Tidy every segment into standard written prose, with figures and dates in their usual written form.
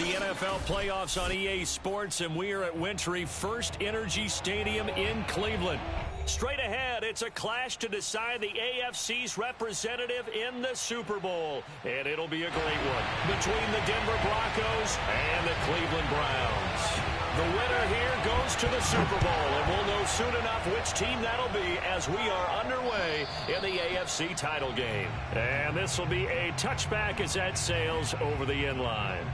the NFL playoffs on EA Sports, and we are at Wintry First Energy Stadium in Cleveland. Straight ahead, it's a clash to decide the AFC's representative in the Super Bowl, and it'll be a great one between the Denver Broncos and the Cleveland Browns. The winner here goes to the Super Bowl, and we'll know soon enough which team that'll be as we are underway in the AFC title game. And this will be a touchback as that sails over the end line.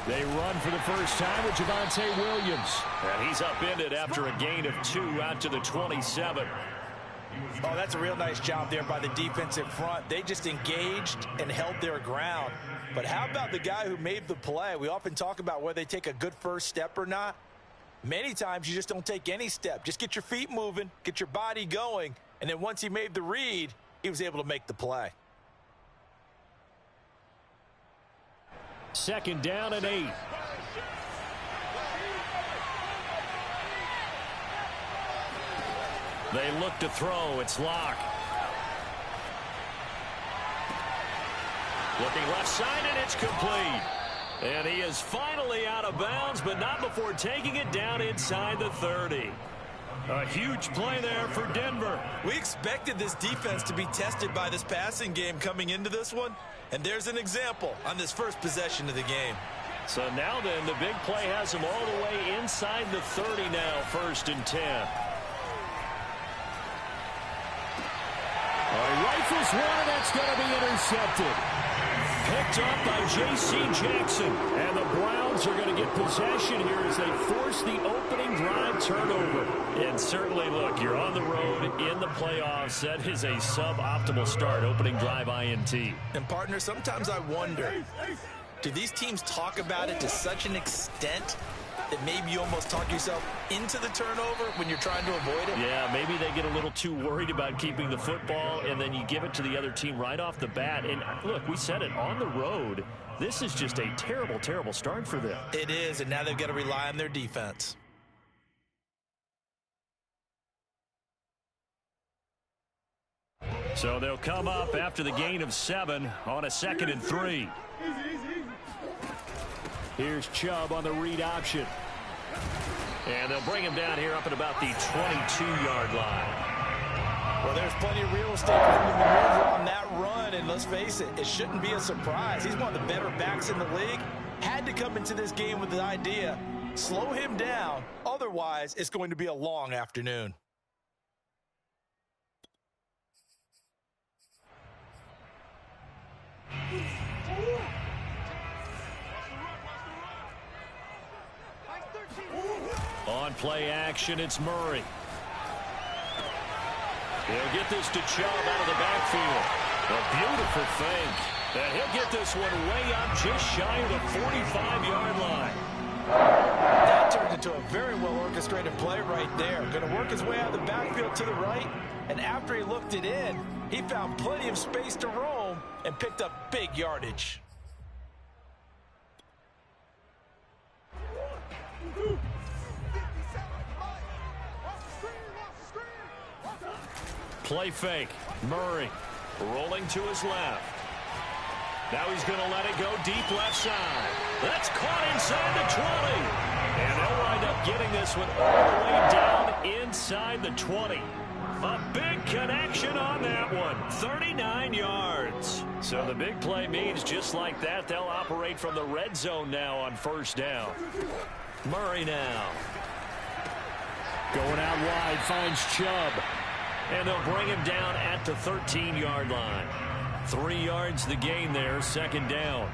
They run for the first time with Javonte Williams. And he's upended after a gain of 2 out to the 27. Oh, that's a real nice job there by the defensive front. They just engaged and held their ground. But how about the guy who made the play? We often talk about whether they take a good first step or not. Many times you just don't take any step. Just get your feet moving, get your body going, and then once he made the read, he was able to make the play. 2nd down and 8. They look to throw. It's Locke. Looking left side, and it's complete. And he is finally out of bounds, but not before taking it down inside the 30. A huge play there for Denver. We expected this defense to be tested by this passing game coming into this one. And there's an example on this first possession of the game. So now then, the big play has him all the way inside the 30 now, 1st and 10. Rifles one, and that's going to be intercepted. Picked up by J.C. Jackson. And the Browns are going to get possession here as they force the opening drive turnover. And certainly, look, you're on the road in the playoffs. That is a suboptimal start, opening drive INT. And, partner, sometimes I wonder, do these teams talk about it to such an extent that maybe you almost talk yourself into the turnover when you're trying to avoid it? Yeah, maybe they get a little too worried about keeping the football, and then you give it to the other team right off the bat. And, look, we said it, on the road, this is just a terrible, terrible start for them. It is, and now they've got to rely on their defense. So they'll come up after the gain of 7 on a 2nd and 3. Here's Chubb on the read option. And they'll bring him down here up at about the 22-yard line. Well, there's plenty of real estate for him to maneuver on that run, and let's face it, it shouldn't be a surprise. He's one of the better backs in the league. Had to come into this game with the idea, slow him down, otherwise it's going to be a long afternoon. On play action, it's Murray. He'll get this to Chubb out of the backfield. A beautiful fake. And he'll get this one way up just shy of the 45-yard line. That turned into a very well-orchestrated play right there. Going to work his way out of the backfield to the right, and after he looked it in, he found plenty of space to roam and picked up big yardage. Play fake. Murray rolling to his left. Now he's going to let it go deep left side. That's caught inside the 20. And they'll wind up getting this one all the way down inside the 20. A big connection on that one. 39 yards. So the big play means just like that, they'll operate from the red zone now on 1st down. Murray now. Going out wide, finds Chubb. And they'll bring him down at the 13-yard line. 3 yards the gain there, 2nd down.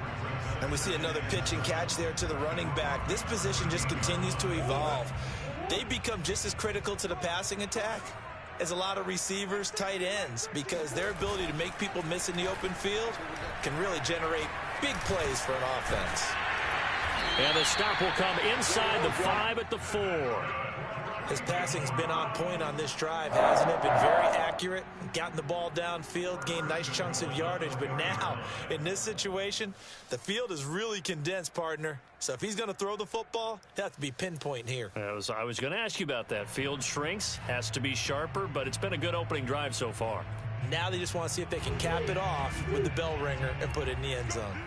And we see another pitch and catch there to the running back. This position just continues to evolve. They become just as critical to the passing attack as a lot of receivers, tight ends, because their ability to make people miss in the open field can really generate big plays for an offense. And the stop will come inside the 5 at the 4. His passing's been on point on this drive, hasn't it? Been very accurate, gotten the ball downfield, gained nice chunks of yardage. But now, in this situation, the field is really condensed, partner. So if he's going to throw the football, it has to be pinpoint here. I was going to ask you about that. Field shrinks, has to be sharper, but it's been a good opening drive so far. Now they just want to see if they can cap it off with the bell ringer and put it in the end zone.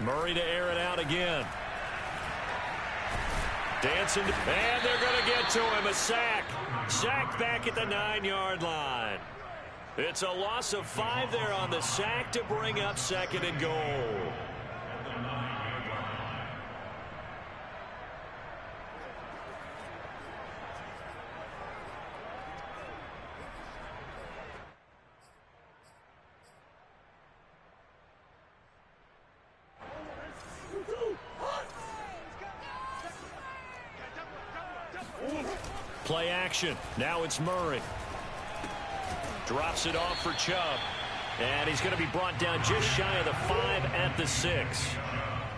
Murray to air it out again. Dancing, and they're going to get to him. A sack. Sacked back at the 9-yard line. It's a loss of 5 there on the sack to bring up 2nd and goal. Play action. Now it's Murray. Drops it off for Chubb. And he's going to be brought down just shy of the 5 at the 6.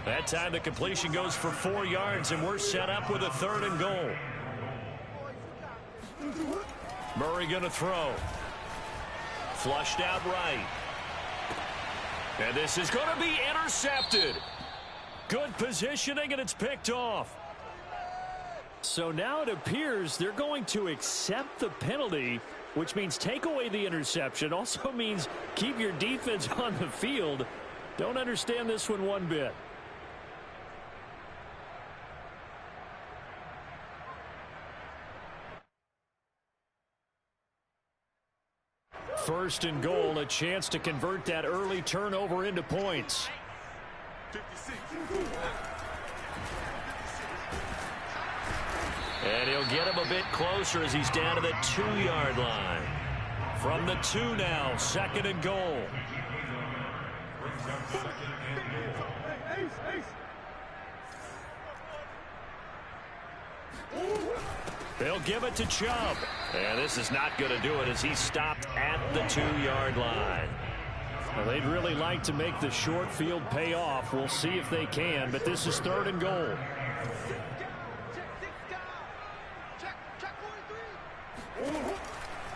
That time the completion goes for 4 yards, and we're set up with a 3rd and goal. Murray going to throw. Flushed out right. And this is going to be intercepted. Good positioning, and it's picked off. So now it appears they're going to accept the penalty, which means take away the interception. Also means keep your defense on the field. Don't understand this one bit. First and goal, a chance to convert that early turnover into points. 56. And he'll get him a bit closer as he's down to the 2-yard line. From the 2 now, 2nd and goal. They'll give it to Chubb. And this is not going to do it as he's stopped at the 2-yard line. Well, they'd really like to make the short field pay off. We'll see if they can, but this is 3rd and goal.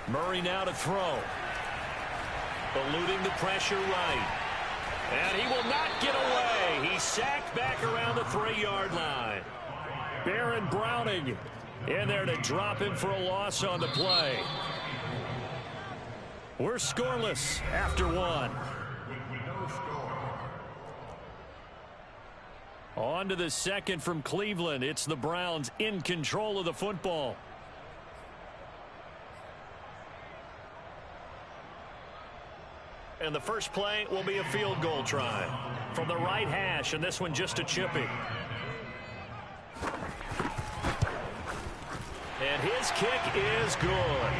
Murray now to throw. Eluding the pressure right. And he will not get away. He's sacked back around the 3-yard line. Baron Browning in there to drop him for a loss on the play. We're scoreless after 1. On to the 2nd from Cleveland. It's the Browns in control of the football. And the first play will be a field goal try from the right hash, and this one just a chippy. And his kick is good.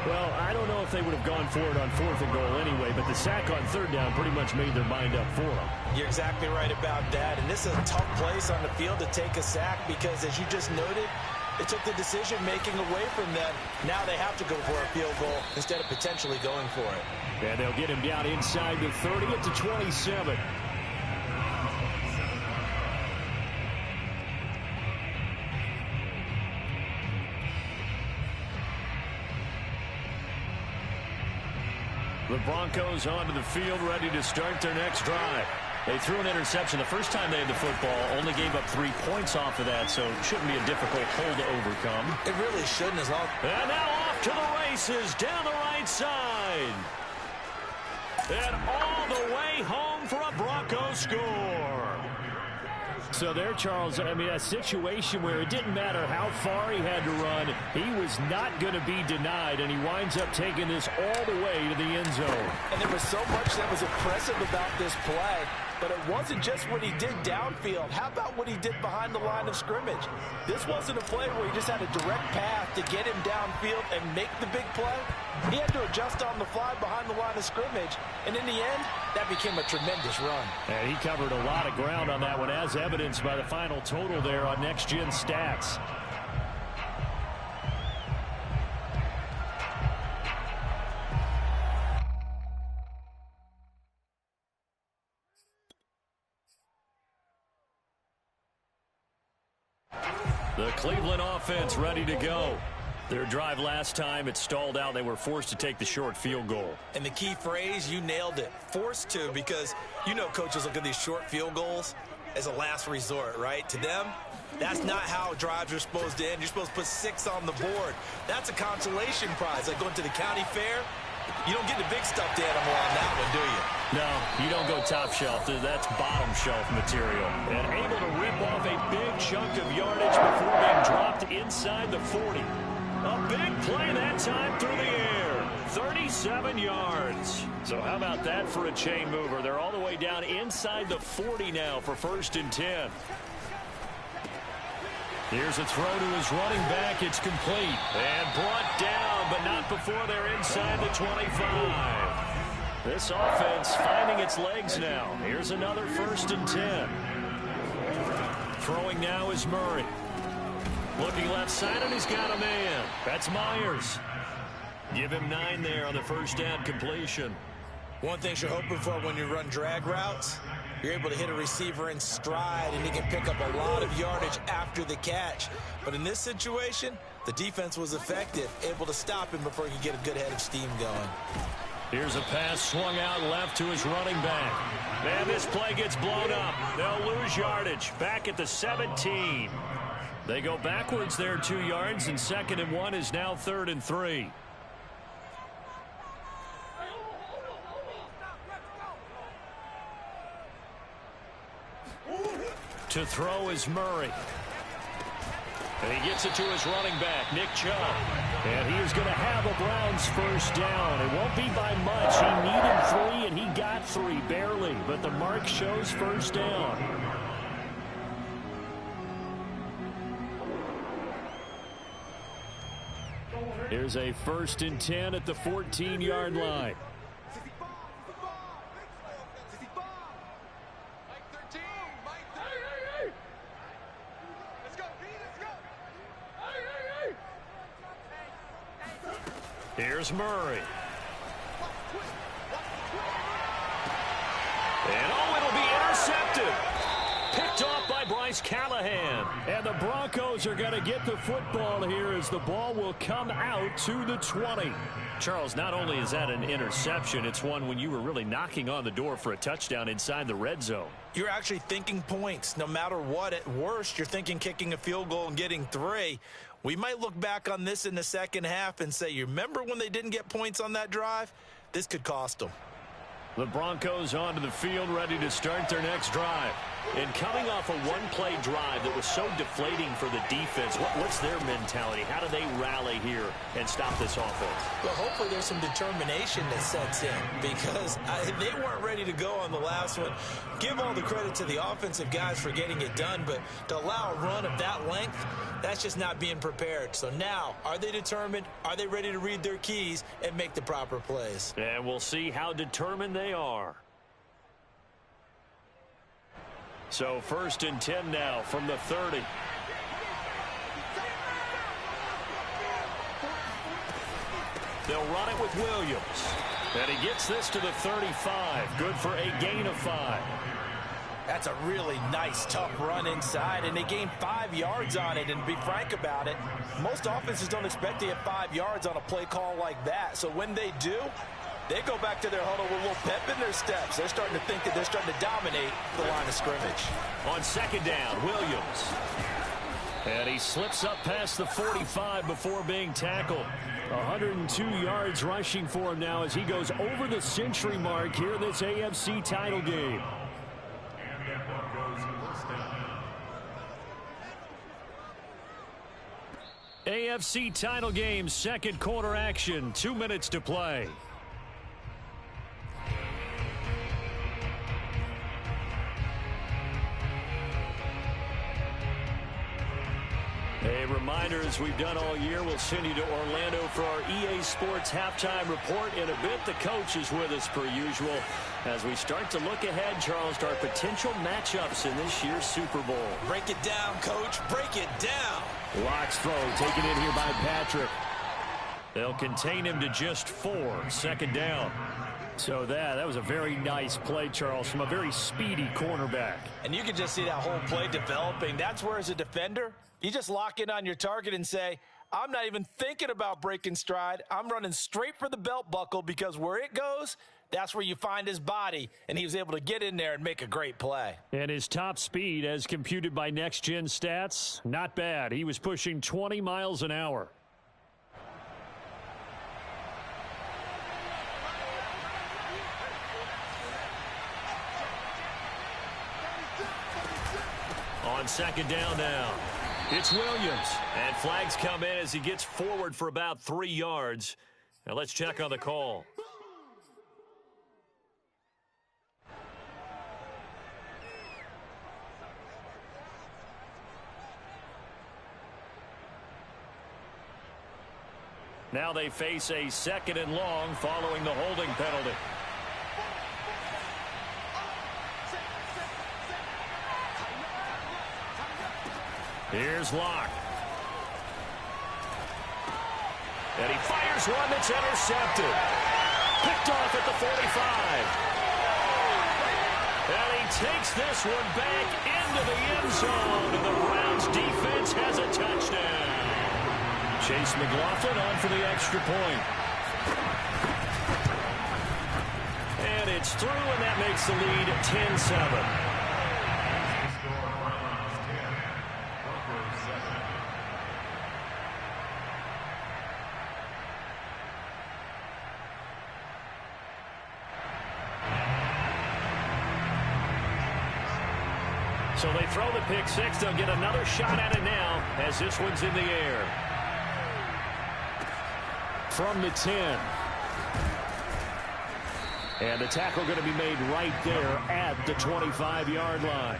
Well, I don't know if they would have gone for it on 4th and goal anyway, but the sack on 3rd down pretty much made their mind up for them. You're exactly right about that. And this is a tough place on the field to take a sack because, as you just noted, it took the decision-making away from them. Now they have to go for a field goal instead of potentially going for it. And they'll get him down inside the 30 at the 27. The Broncos onto the field, ready to start their next drive. They threw an interception the first time they had the football, only gave up 3 points off of that, so it shouldn't be a difficult hole to overcome. It really shouldn't as long. And now off to the races, down the right side. And all the way home for a Bronco score. So there, Charles, I mean, a situation where it didn't matter how far he had to run, he was not going to be denied, and he winds up taking this all the way to the end zone. And there was so much that was impressive about this play. But it wasn't just what he did downfield. How about what he did behind the line of scrimmage? This wasn't a play where he just had a direct path to get him downfield and make the big play. He had to adjust on the fly behind the line of scrimmage. And in the end, that became a tremendous run. And he covered a lot of ground on that one, as evidenced by the final total there on Next Gen Stats. The Cleveland offense ready to go. Their drive last time, it stalled out. They were forced to take the short field goal. And the key phrase, you nailed it, forced to, because you know coaches look at these short field goals as a last resort, right? To them, that's not how drives are supposed to end. You're supposed to put 6 on the board. That's a consolation prize, like going to the county fair. You don't get the big stuffed animal on that one, do you? No, you don't go top shelf. That's bottom shelf material. And able to rip off a big chunk of yardage before being dropped inside the 40. A big play that time through the air. 37 yards. So how about that for a chain mover? They're all the way down inside the 40 now for 1st and 10. Here's a throw to his running back. It's complete. And brought down, but not before they're inside the 25. This offense finding its legs now. Here's another 1st and 10. Throwing now is Murray. Looking left side, and he's got a man. That's Myers. Give him 9 there on the first down completion. One thing you're hoping for when you run drag routes, you're able to hit a receiver in stride, and he can pick up a lot of yardage after the catch. But in this situation, the defense was effective, able to stop him before he could get a good head of steam going. Here's a pass swung out left to his running back. Man, this play gets blown up. They'll lose yardage. Back at the 17. They go backwards there 2 yards, and 2nd and 1 is now 3rd and 3. To throw is Murray. And he gets it to his running back, Nick Chubb. And he is going to have a Browns first down. It won't be by much. He needed 3, and he got 3, barely. But the mark shows first down. Here's a 1st and 10 at the 14-yard line. Here's Murray. And it'll be intercepted. Picked off by Bryce Callahan. And the Broncos are going to get the football here as the ball will come out to the 20. Charles, not only is that an interception, it's one when you were really knocking on the door for a touchdown inside the red zone. You're actually thinking points. No matter what, at worst, you're thinking kicking a field goal and getting 3. We might look back on this in the second half and say, you remember when they didn't get points on that drive? This could cost them. The Broncos onto the field, ready to start their next drive. And coming off a one-play drive that was so deflating for the defense, what's their mentality? How do they rally here and stop this offense? Well, hopefully there's some determination that sets in, because they weren't ready to go on the last one. Give all the credit to the offensive guys for getting it done, but to allow a run of that length, that's just not being prepared. So now, are they determined? Are they ready to read their keys and make the proper plays? And we'll see how determined they are. So 1st and 10 now from the 30. They'll run it with Williams. And he gets this to the 35. Good for a gain of 5. That's a really nice, tough run inside, and they gained 5 yards on it. And to be frank about it, most offenses don't expect to get 5 yards on a play call like that. So when they do, they go back to their huddle with a little pep in their steps. They're starting to think that they're starting to dominate the line of scrimmage. On 2nd down, Williams. And he slips up past the 45 before being tackled. 102 yards rushing for him now as he goes over the century mark here in this AFC title game. AFC title game, 2nd quarter action, 2 minutes to play. A reminder, as we've done all year, we'll send you to Orlando for our EA Sports halftime report. In a bit, the coach is with us per usual as we start to look ahead, Charles, to our potential matchups in this year's Super Bowl. Break it down, Coach. Break it down. Locks throw taken in here by Patrick. They'll contain him to just 4. 2nd down. So that was a very nice play, Charles, from a very speedy cornerback. And you can just see that whole play developing. That's where, as a defender, you just lock in on your target and say, I'm not even thinking about breaking stride. I'm running straight for the belt buckle, because where it goes, that's where you find his body. And he was able to get in there and make a great play. And his top speed, as computed by Next Gen Stats, not bad. He was pushing 20 miles an hour. On 2nd down now, it's Williams. And flags come in as he gets forward for about 3 yards. Now let's check on the call. Now they face a 2nd and long following the holding penalty. Here's Locke. And he fires one that's intercepted. Picked off at the 45. And he takes this one back into the end zone. And the Browns defense has a touchdown. Chase McLaughlin on for the extra point. And it's through, and that makes the lead 10-7. So they throw the pick six. They'll get another shot at it now as this one's in the air. From the 10. And the tackle going to be made right there at the 25-yard line.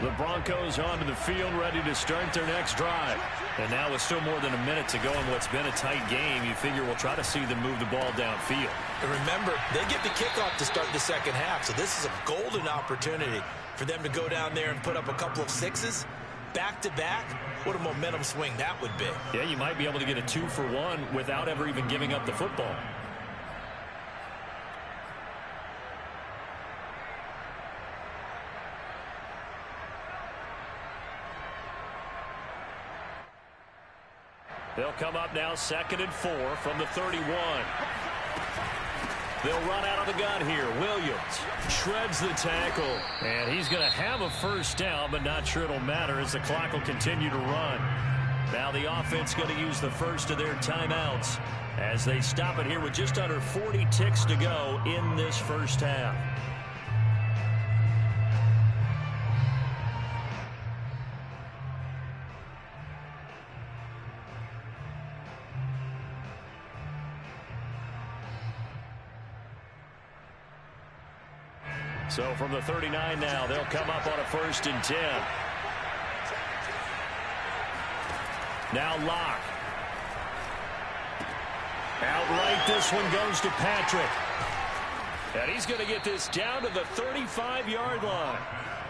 The Broncos onto the field, ready to start their next drive. And now with still more than a minute to go in what's been a tight game, you figure we'll try to see them move the ball downfield. And remember, they get the kickoff to start the second half, so this is a golden opportunity for them to go down there and put up a couple of sixes back-to-back. What a momentum swing that would be. Yeah, you might be able to get a 2-for-1 without ever even giving up the football. They'll come up now 2nd and 4 from the 31. They'll run out of the gun here. Williams shreds the tackle. And he's going to have a first down, but not sure it'll matter as the clock will continue to run. Now the offense going to use the first of their timeouts as they stop it here with just under 40 ticks to go in this first half. So from the 39 now, they'll come up on a 1st and 10. Now Locke. Outright, this one goes to Patrick. And he's going to get this down to the 35-yard line.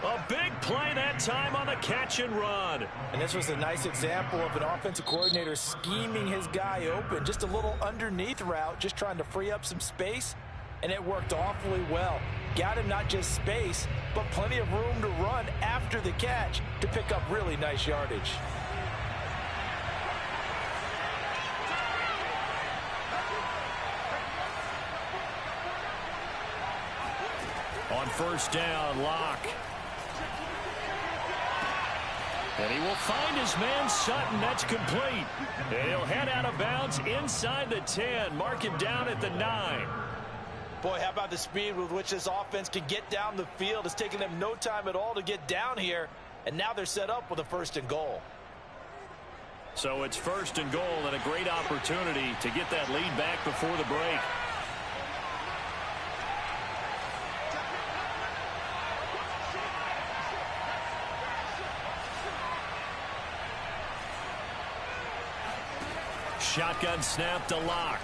A big play that time on the catch and run. And this was a nice example of an offensive coordinator scheming his guy open. Just a little underneath route, just trying to free up some space. And it worked awfully well. Got him not just space, but plenty of room to run after the catch to pick up really nice yardage. On 1st down, Locke. And he will find his man Sutton. That's complete. And he'll head out of bounds inside the 10. Mark him down at the 9. Boy, how about the speed with which this offense can get down the field? It's taken them no time at all to get down here, and now they're set up with a 1st and goal. So it's 1st and goal and a great opportunity to get that lead back before the break. Shotgun snap to Locke.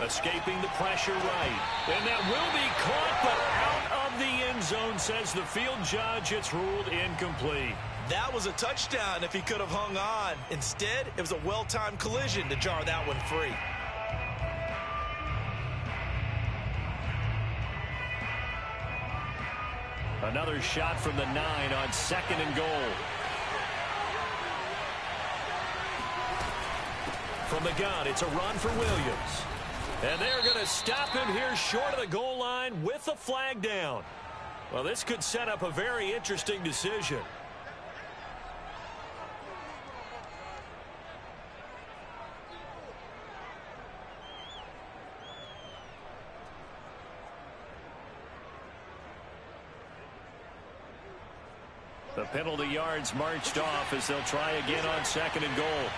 Escaping the pressure right. And that will be caught, but out of the end zone, says the field judge. It's ruled incomplete. That was a touchdown if he could have hung on. Instead, it was a well-timed collision to jar that one free. Another shot from the 9 on 2nd and goal. From the gun, it's a run for Williams. And they're going to stop him here short of the goal line with the flag down. Well, this could set up a very interesting decision. The penalty yards marched off as they'll try again on 2nd and goal.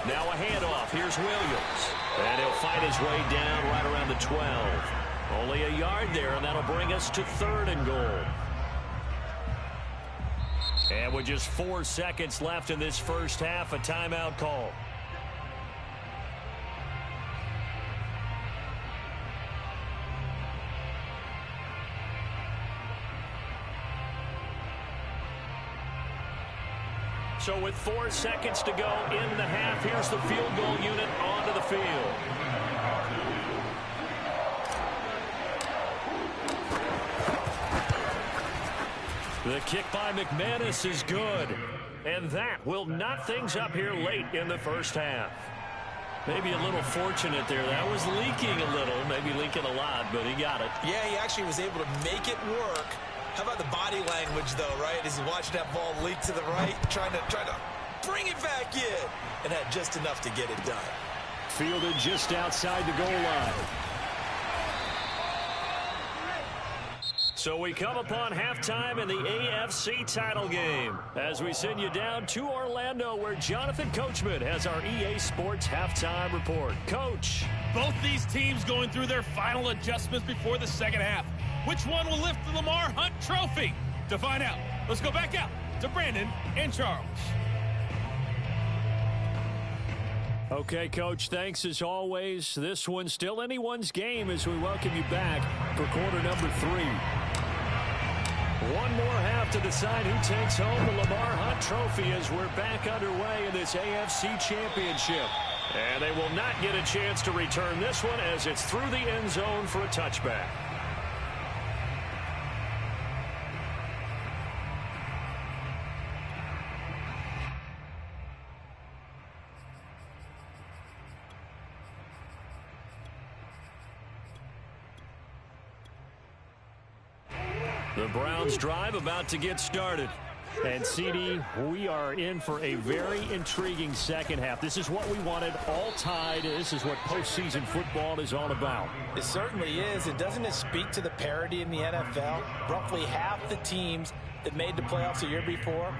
Now a handoff. Here's Williams. And he'll fight his way down right around the 12. Only a yard there, and that'll bring us to 3rd and goal. And with just 4 seconds left in this first half, a timeout call. So with 4 seconds to go in the half, here's the field goal unit onto the field. The kick by McManus is good. And that will knot things up here late in the first half. Maybe a little fortunate there. That was leaking a little, maybe leaking a lot, but he got it. Yeah, he actually was able to make it work. How about the body language, though, right? As he's watching that ball leak to the right, trying to bring it back in, and had just enough to get it done. Fielded just outside the goal line. So we come upon halftime in the AFC title game as we send you down to Orlando, where Jonathan Coachman has our EA Sports halftime report. Coach. Both these teams going through their final adjustments before the second half. Which one will lift the Lamar Hunt Trophy? To find out, let's go back out to Brandon and Charles. Okay, Coach, thanks as always. This one's still anyone's game as we welcome you back for quarter number 3. One more half to decide who takes home the Lamar Hunt Trophy as we're back underway in this AFC Championship. And they will not get a chance to return this one as it's through the end zone for a touchback. The Browns drive about to get started. And, CD, we are in for a very intriguing second half. This is what we wanted, all tied. This is what postseason football is all about. It certainly is. And doesn't it speak to the parity in the NFL? Roughly half the teams that made the playoffs the year before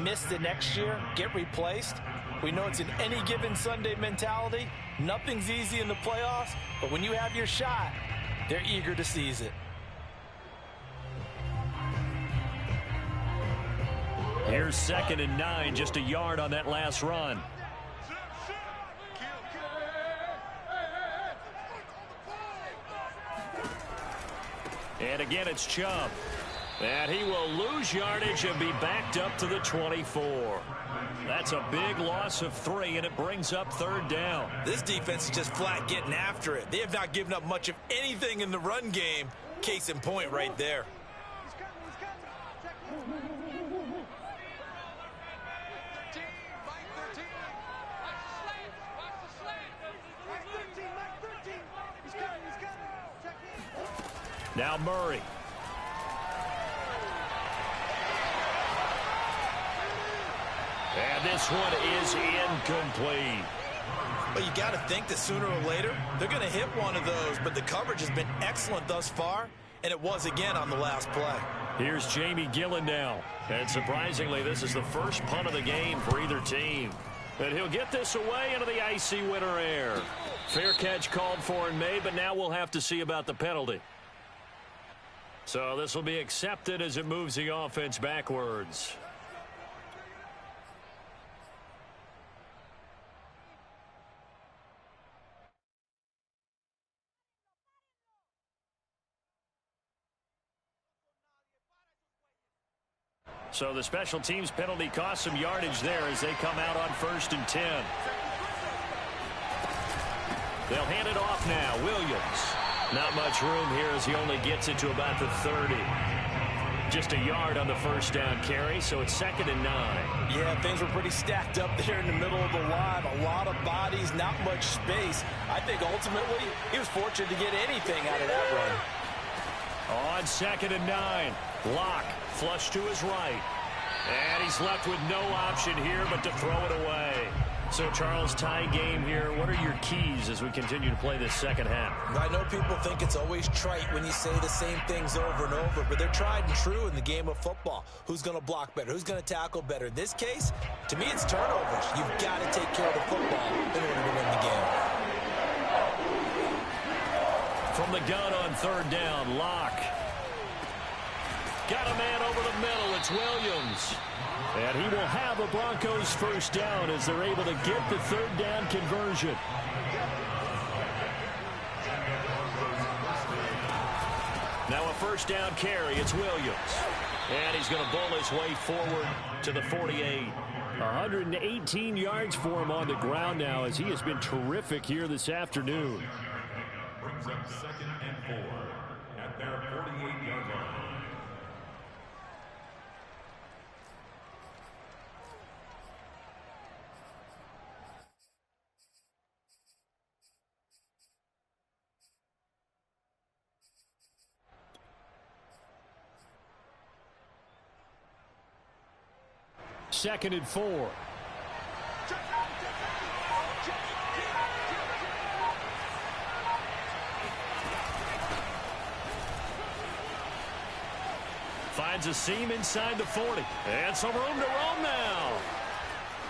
miss the next year, get replaced. We know it's an any given Sunday mentality. Nothing's easy in the playoffs, but when you have your shot, they're eager to seize it. Here's 2nd and 9, just a yard on that last run. And again, it's Chubb. And he will lose yardage and be backed up to the 24. That's a big loss of 3, and it brings up 3rd down. This defense is just flat getting after it. They have not given up much of anything in the run game. Case in point right there. Now Murray. And this one is incomplete. Well, you got to think that sooner or later, they're going to hit one of those, but the coverage has been excellent thus far, and it was again on the last play. Here's Jamie Gillen now. And surprisingly, this is the first punt of the game for either team. And he'll get this away into the icy winter air. Fair catch called for and made, but now we'll have to see about the penalty. So this will be accepted as it moves the offense backwards. So the special teams penalty cost some yardage there as they come out on 1st and 10. They'll hand it off now. Williams. Not much room here as he only gets it to about the 30. Just a yard on the first down carry, so it's 2nd and 9. Yeah, things were pretty stacked up there in the middle of the line. A lot of bodies, not much space. I think ultimately he was fortunate to get anything out of that run. On 2nd and 9. Locke flush to his right. And he's left with no option here but to throw it away. So, Charles, tie game here. What are your keys as we continue to play this second half? I know people think it's always trite when you say the same things over and over, but they're tried and true in the game of football. Who's going to block better? Who's going to tackle better? In this case, to me, it's turnovers. You've got to take care of the football in order to win the game. From the gun on 3rd down, Locke. Got a man over the middle. It's Williams. And he will have a Broncos first down as they're able to get the 3rd down conversion. Now a first down carry. It's Williams. And he's going to bull his way forward to the 48. 118 yards for him on the ground now as he has been terrific here this afternoon. Brings up 2nd and 4 at their 48-yard line. Second and 4. Finds a seam inside the 40. And some room to roam now.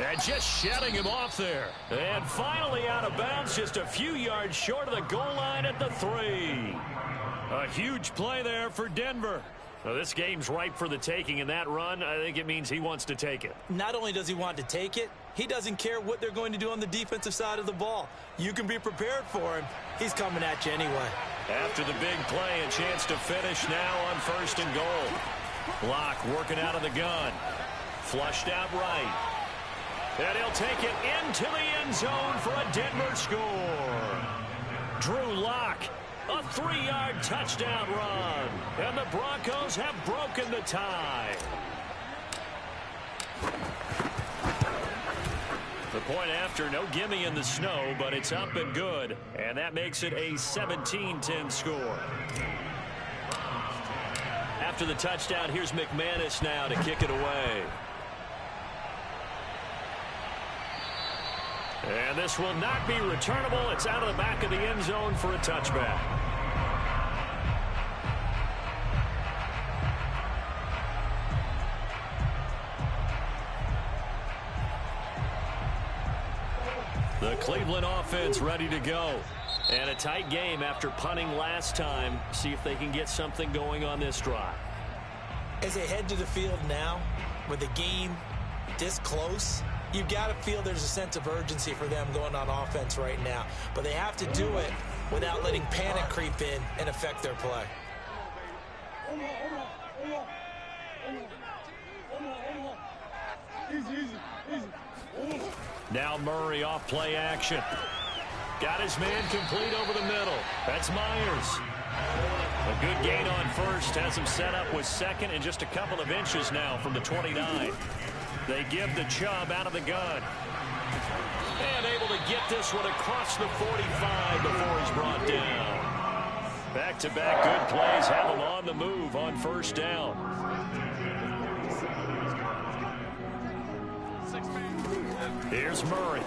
And just shedding him off there. And finally out of bounds, just a few yards short of the goal line at the 3. A huge play there for Denver. Well, this game's ripe for the taking, and that run, I think it means he wants to take it. Not only does he want to take it, he doesn't care what they're going to do on the defensive side of the ball. You can be prepared for him. He's coming at you anyway. After the big play, a chance to finish now on 1st and goal. Locke working out of the gun. Flushed out right. And he'll take it into the end zone for a Denver score. Drew Locke. A 3-yard touchdown run. And the Broncos have broken the tie. The point after, no gimme in the snow, but it's up and good. And that makes it a 17-10 score. After the touchdown, here's McManus now to kick it away. And this will not be returnable. It's out of the back of the end zone for a touchback. The Cleveland offense ready to go. And a tight game after punting last time. See if they can get something going on this drive. As they head to the field now, with the game this close, you've got to feel there's a sense of urgency for them going on offense right now. But they have to do it without letting panic creep in and affect their play. Now Murray off play action. Got his man complete over the middle. That's Myers. A good gain on 1st. Has him set up with 2nd and just a couple of inches now from the 29. They give the Chubb out of the gun. And able to get this one across the 45 before he's brought down. Back-to-back good plays have him on the move on 1st down. Here's Murray.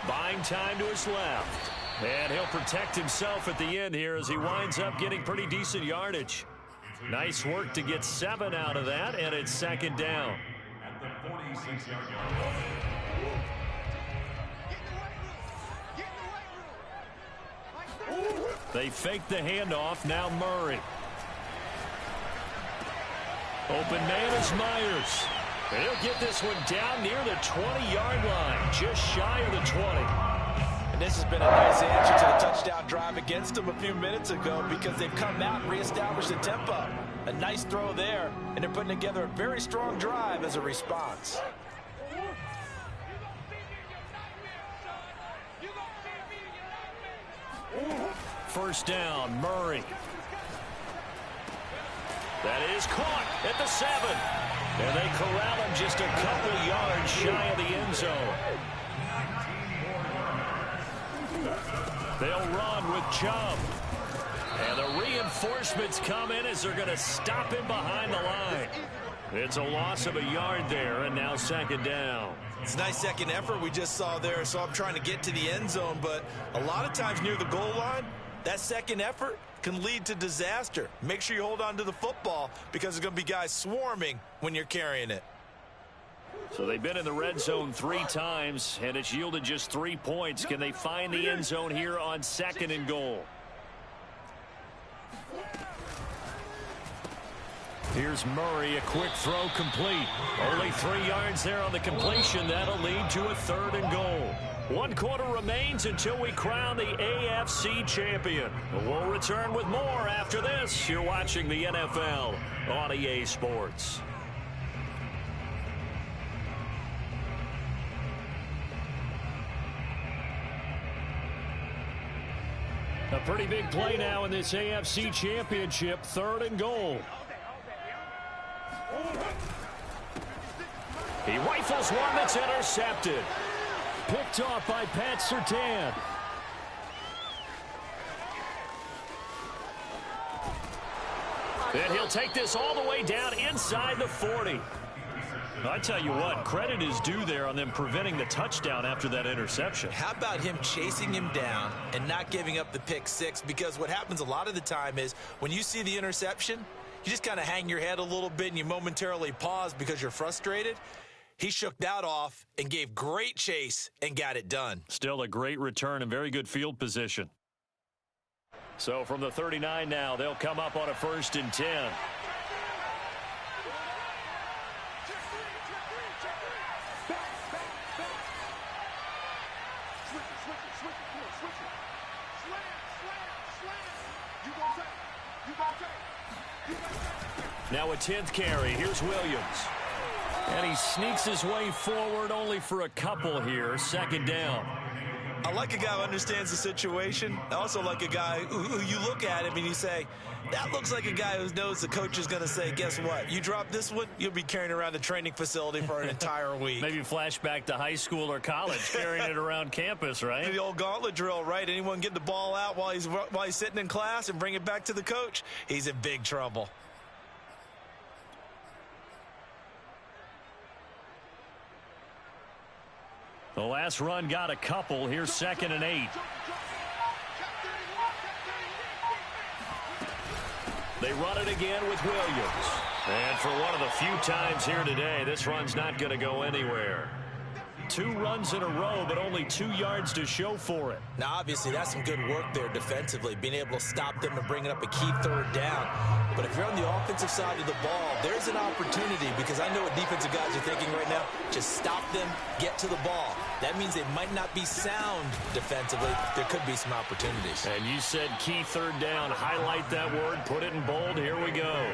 Buying time to his left. And he'll protect himself at the end here as he winds up getting pretty decent yardage. Nice work to get 7 out of that, and it's second down. At the 46-yard line. They fake the handoff. Now Murray. Open man is Myers. And he'll get this one down near the 20-yard line, just shy of the 20. And this has been a nice answer to the touchdown drive against them a few minutes ago because they've come out and reestablished the tempo. A nice throw there, and they're putting together a very strong drive as a response. First down, Murray. That is caught at the 7. And they corral him just a couple yards shy of the end zone. They'll run with Chubb. And the reinforcements come in as they're going to stop him behind the line. It's a loss of a yard there, and now second down. It's a nice second effort we just saw there, so I'm trying to get to the end zone, but a lot of times near the goal line, that second effort can lead to disaster. Make sure you hold on to the football because there's going to be guys swarming when you're carrying it. So they've been in the red zone 3 times, and it's yielded just 3 points. Can they find the end zone here on second and goal? Here's Murray, a quick throw complete. Only 3 yards there on the completion. That'll lead to a 3rd and goal. 1 quarter remains until we crown the AFC champion. We'll return with more after this. You're watching the NFL on EA Sports. A pretty big play now in this AFC championship. 3rd and goal. He rifles one that's intercepted. Picked off by Pat Surtain. And he'll take this all the way down inside the 40. I tell you what, credit is due there on them preventing the touchdown after that interception. How about him chasing him down and not giving up the pick 6? Because what happens a lot of the time is when you see the interception, you just kind of hang your head a little bit and you momentarily pause because you're frustrated. He shook that off and gave great chase and got it done. Still a great return and very good field position. So from the 39 now, they'll come up on a 1st and 10. Now a 10th carry. Here's Williams. And he sneaks his way forward only for a couple here. 2nd down. I like a guy who understands the situation. I also like a guy who you look at him and you say, that looks like a guy who knows the coach is going to say, guess what? You drop this one, you'll be carrying around the training facility for an entire week. Maybe flashback to high school or college, carrying it around campus, right? The old gauntlet drill, right? Anyone get the ball out while he's sitting in class and bring it back to the coach, he's in big trouble. The last run got a couple. Here's 2nd and 8. They run it again with Williams. And for one of the few times here today, this run's not going to go anywhere. 2 runs in a row, but only 2 yards to show for it. Now, obviously, that's some good work there defensively, being able to stop them and bringing up a key 3rd down. But if you're on the offensive side of the ball, there's an opportunity because I know what defensive guys are thinking right now. Just stop them, get to the ball. That means they might not be sound defensively. There could be some opportunities. And you said key 3rd down. Highlight that word. Put it in bold. Here we go.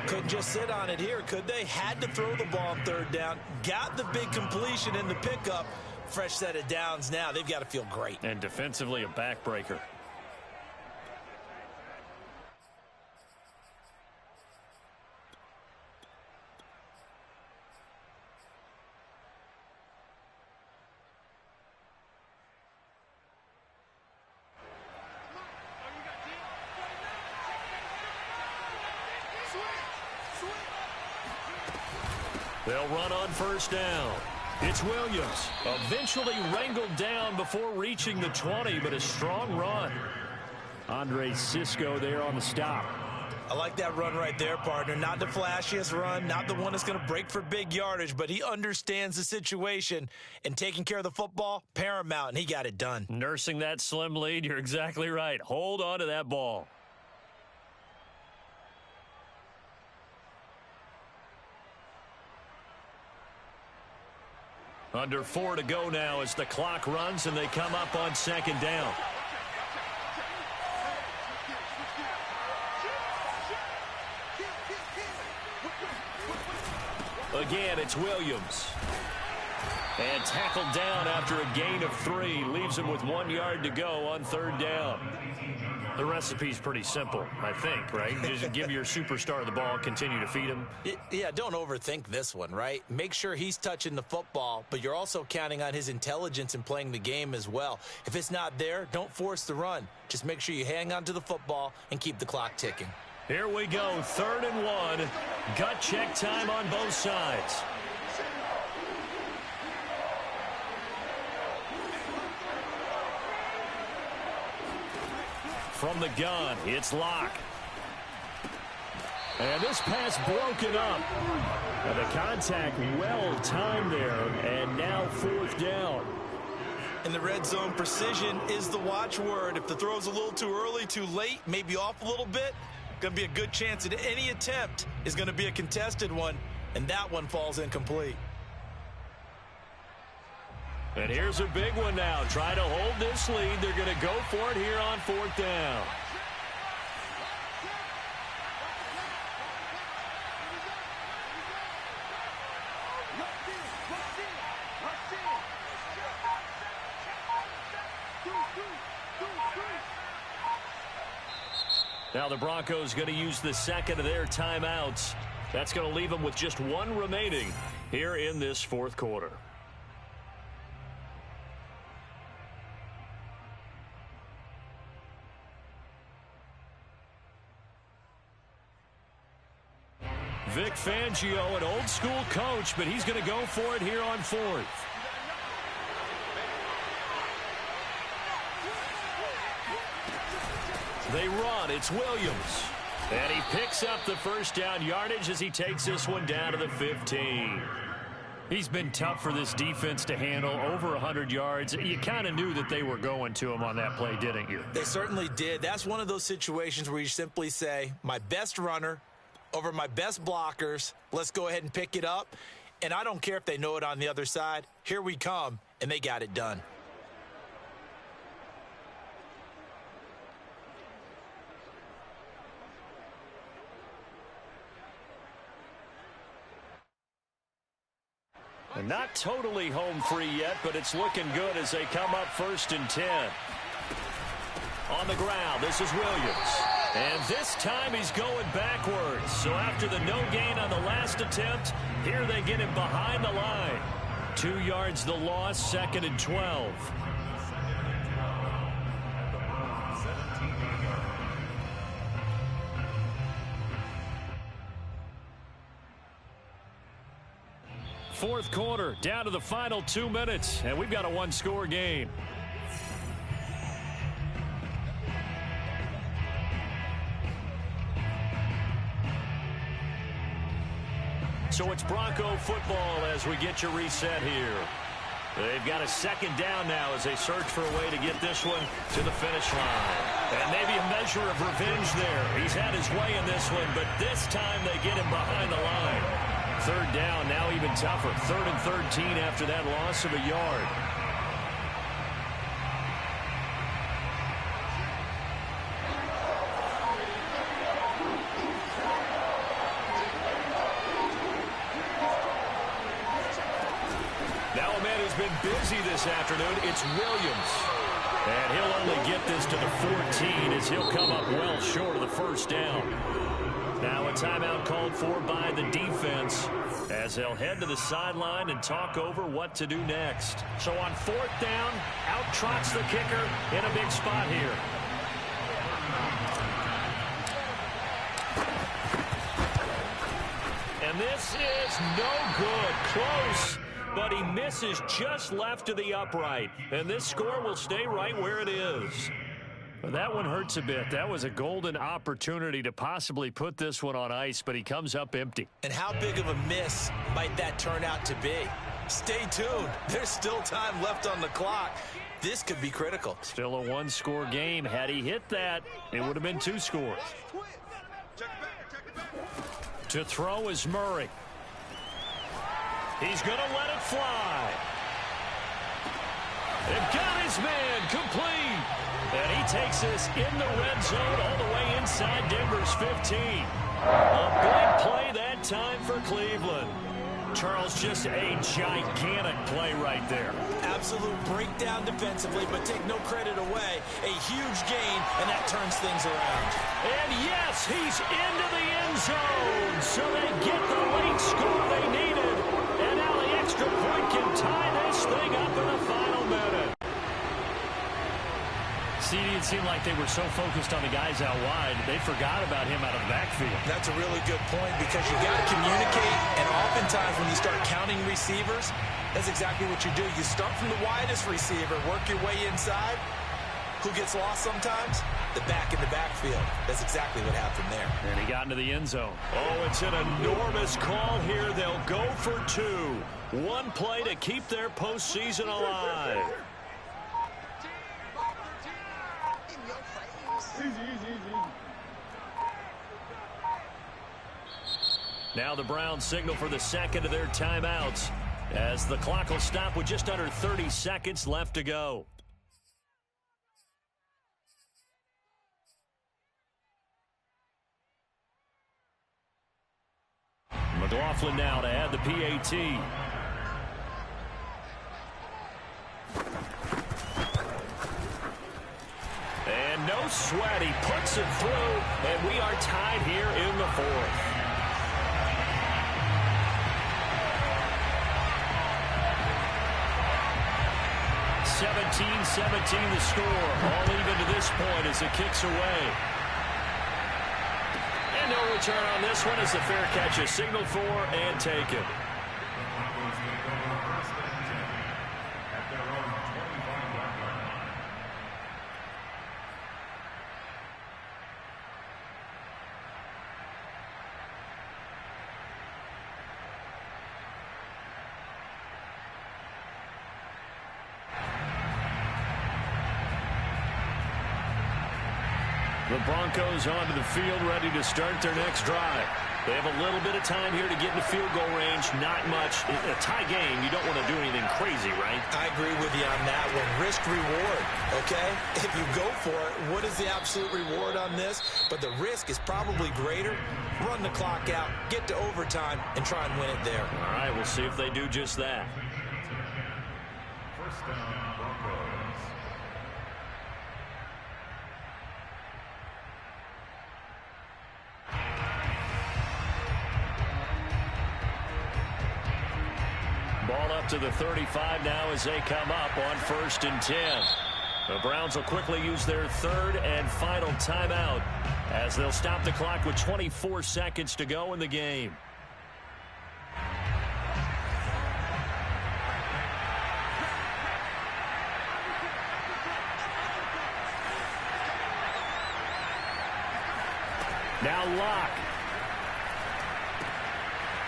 Couldn't just sit on it here, could they? Had to throw the ball on 3rd down. Got the big completion in the pickup. Fresh set of downs now. They've got to feel great. And defensively a backbreaker. They'll run on first down. It's Williams, eventually wrangled down before reaching the 20, but a strong run. Andre Cisco there on the stop. I like that run right there, partner. Not the flashiest run, not the one that's going to break for big yardage, but he understands the situation, and taking care of the football, paramount, and he got it done. Nursing that slim lead, you're exactly right. Hold on to that ball. Under 4 to go now as the clock runs and they come up on second down. Again, it's Williams. And tackled down after a gain of 3. Leaves him with 1 yard to go on third down. The recipe's pretty simple, I think, right? Just give your superstar the ball, continue to feed him. Yeah, don't overthink this one, right? Make sure he's touching the football, but you're also counting on his intelligence in playing the game as well. If it's not there, don't force the run. Just make sure you hang on to the football and keep the clock ticking. Here we go, 3rd and 1. Gut check time on both sides. From the gun, it's Locke. And this pass broken up. And the contact well timed there, and now 4th down. In the red zone, precision is the watchword. If the throw's a little too early, too late, maybe off a little bit, going to be a good chance that any attempt is going to be a contested one, and that one falls incomplete. And here's a big one now. Try to hold this lead. They're going to go for it here on 4th down. Now the Broncos going to use the second of their timeouts. That's going to leave them with just 1 remaining here in this 4th quarter. Vic Fangio, an old-school coach, but he's going to go for it here on 4th. They run. It's Williams. And he picks up the first down yardage as he takes this one down to the 15. He's been tough for this defense to handle, over 100 yards. You kind of knew that they were going to him on that play, didn't you? They certainly did. That's one of those situations where you simply say, my best runner over my best blockers, let's go ahead and pick it up. And I don't care if they know it on the other side. Here we come, and they got it done. And not totally home free yet, but it's looking good as they come up 1st and 10. On the ground, this is Williams. And this time he's going backwards. So after the no gain on the last attempt, here they get him behind the line. 2 yards the loss, 2nd and 12. Fourth quarter, down to the final 2 minutes, and we've got a 1-score game. So it's Bronco football as we get you reset here. They've got a 2nd down now as they search for a way to get this one to the finish line. And maybe a measure of revenge there. He's had his way in this one, but this time they get him behind the line. 3rd down, now even tougher. 3rd and 13 after that loss of a yard. Now a man who's been busy this afternoon, it's Williams. And he'll only get this to the 14 as he'll come up well short of the 1st down. Now a timeout called for by the defense as they'll head to the sideline and talk over what to do next. So on 4th down, out trots the kicker in a big spot here. And And this is no good. Close, but he misses just left of the upright. And this score will stay right where it is. Well, that one hurts a bit. That was a golden opportunity to possibly put this one on ice, but he comes up empty. And how big of a miss might that turn out to be? Stay tuned. There's still time left on the clock. This could be critical. Still a one-score game. Had he hit that, it would have been 2 scores. To throw is Murray. He's going to let it fly. And got his man complete. And he takes us in the red zone all the way inside Denver's 15. A big play that time for Cleveland. Charles, just a gigantic play right there. Absolute breakdown defensively, but take no credit away. A huge gain, and that turns things around. And yes, he's into the end zone. So they get the late score they needed. And now the extra point can tie this thing up in the final minute. See, it seemed like they were so focused on the guys out wide, they forgot about him out of the backfield. That's a really good point because you got to communicate, and oftentimes when you start counting receivers, that's exactly what you do. You start from the widest receiver, work your way inside. Who gets lost sometimes? The back in the backfield. That's exactly what happened there. And he got into the end zone. Oh, it's an enormous call here. They'll go for 2. One play to keep their postseason alive. Now the Browns signal for the second of their timeouts as the clock will stop with just under 30 seconds left to go. McLaughlin now to add the PAT. And no sweat. He puts it through, and we are tied here in the 4th. 17-17 the score. All even to this point as it kicks away. And no return on this one as the fair catch is signaled for and taken. The Broncos onto the field, ready to start their next drive. They have a little bit of time here to get into field goal range. Not much. In a tie game, you don't want to do anything crazy, right? I agree with you on that one. Risk-reward, okay? If you go for it, what is the absolute reward on this? But the risk is probably greater. Run the clock out, get to overtime, and try and win it there. All right, we'll see if they do just that. First down, Broncos. Ball up to the 35 now as they come up on 1st and 10. The Browns will quickly use their 3rd and final timeout as they'll stop the clock with 24 seconds to go in the game. Now Locke.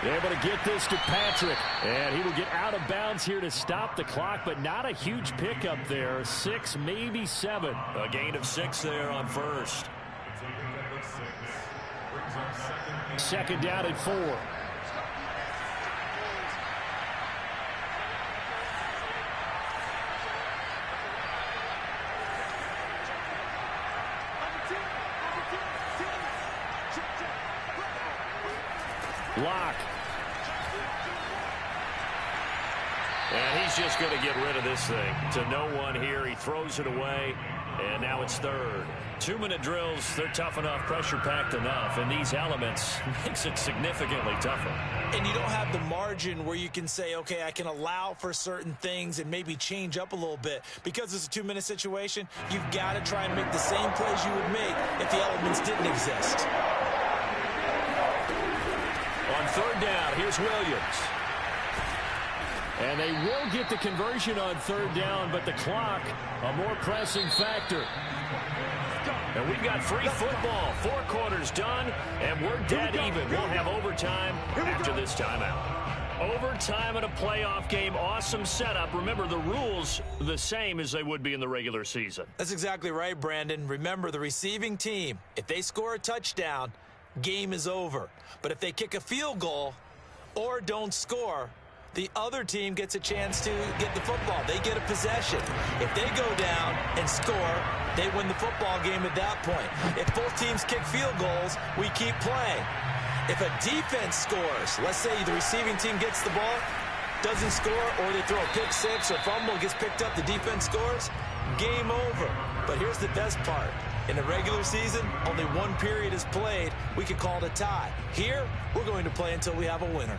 Able to get this to Patrick. And he will get out of bounds here to stop the clock, but not a huge pickup there. 6, maybe 7. A gain of 6 there on 1st. Second down at 4. Locke. And he's just going to get rid of this thing. To no one here. He throws it away. And now it's 3rd. 2-minute drills, they're tough enough, pressure-packed enough. And these elements makes it significantly tougher. And you don't have the margin where you can say, okay, I can allow for certain things and maybe change up a little bit. Because it's a 2-minute situation, you've got to try and make the same plays you would make if the elements didn't exist. On third down, here's Williams. And they will get the conversion on third down, but the clock, a more pressing factor. And we've got free football. 4 quarters done, and we're dead even. We'll have overtime after this timeout. Overtime in a playoff game, awesome setup. Remember, the rules the same as they would be in the regular season. That's exactly right, Brandon. Remember, the receiving team, if they score a touchdown, game is over. But if they kick a field goal or don't score, the other team gets a chance to get the football. They get a possession. If they go down and score, they win the football game at that point. If both teams kick field goals, we keep playing. If a defense scores, let's say the receiving team gets the ball, doesn't score, or they throw a pick six or fumble, gets picked up, the defense scores, game over. But here's the best part. In the regular season, only one period is played. We could call it a tie. Here, we're going to play until we have a winner.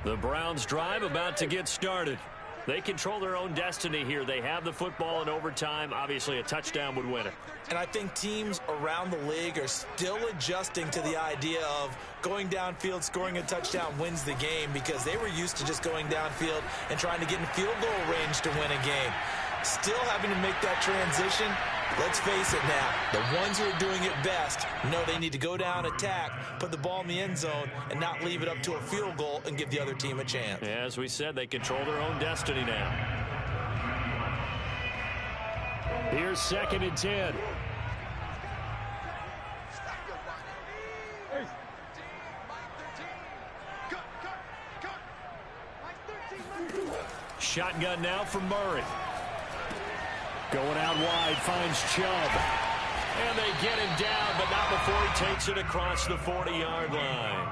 The Browns' drive about to get started. They control their own destiny here. They have the football in overtime. Obviously, a touchdown would win it. And I think teams around the league are still adjusting to the idea of going downfield, scoring a touchdown wins the game, because they were used to just going downfield and trying to get in field goal range to win a game. Still having to make that transition. Let's face it now, the ones who are doing it best know they need to go down, attack, put the ball in the end zone, and not leave it up to a field goal and give the other team a chance. As we said, they control their own destiny now. Here's 2nd and 10. Shotgun now from Murray. Going out wide, finds Chubb. And they get him down, but not before he takes it across the 40-yard line.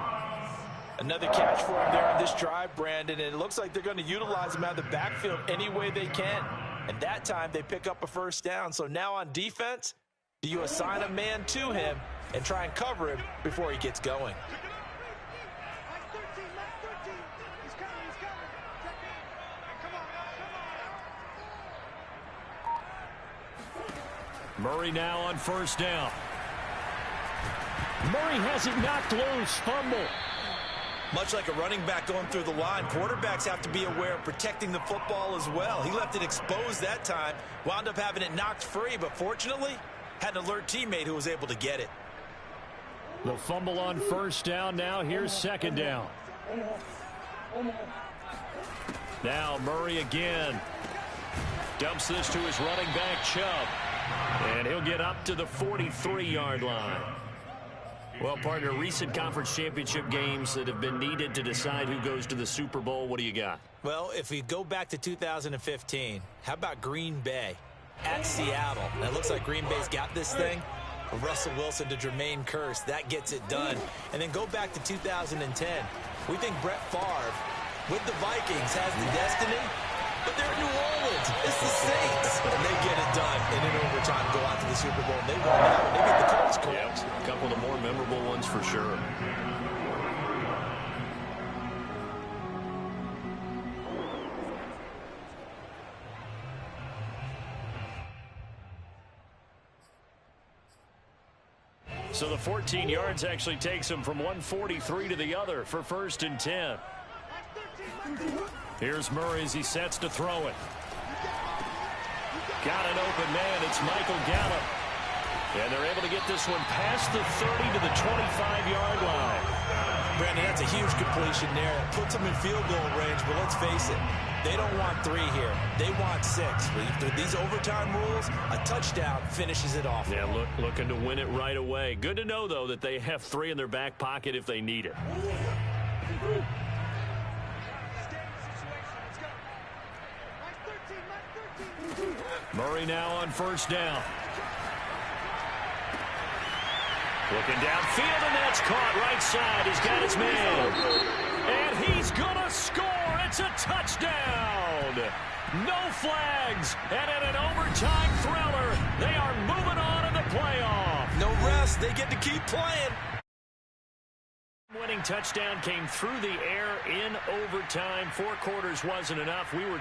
Another catch for him there on this drive, Brandon, and it looks like they're going to utilize him out of the backfield any way they can. And that time, they pick up a first down. So now on defense, do you assign a man to him and try and cover him before he gets going? Murray now on first down. Murray has it knocked loose. Fumble. Much like a running back going through the line, quarterbacks have to be aware of protecting the football as well. He left it exposed that time, wound up having it knocked free, but fortunately, had an alert teammate who was able to get it. The fumble on first down. Now here's 2nd down. Now Murray again. Dumps this to his running back, Chubb. And he'll get up to the 43-yard line. Well, partner, recent conference championship games that have been needed to decide who goes to the Super Bowl. What do you got? Well, if we go back to 2015, how about Green Bay at Seattle? And it looks like Green Bay's got this thing. Russell Wilson to Jermaine Kearse, that gets it done. And then go back to 2010. We think Brett Favre with the Vikings has the destiny, but they're in New Orleans. It's the Saints. And they get it done. And in overtime, go out to the Super Bowl. And they won that one. They beat the Colts. Yep. A couple of the more memorable ones for sure. So the 14 yards actually takes him from 143 to the other for 1st and 10. Here's Murray as he sets to throw it. Got an open man. It's Michael Gallup. And they're able to get this one past the 30 to the 25-yard line. Brandon, that's a huge completion there. Puts them in field goal range, but let's face it, they don't want 3 here. They want 6. With these overtime rules, a touchdown finishes it off. Yeah, looking to win it right away. Good to know, though, that they have 3 in their back pocket if they need it. Murray now on first down. Looking downfield, and that's caught right side. He's got his man. And he's going to score. It's a touchdown. No flags. And in an overtime thriller, they are moving on in the playoff. No rest. They get to keep playing. Winning touchdown came through the air in overtime. 4 quarters wasn't enough. We were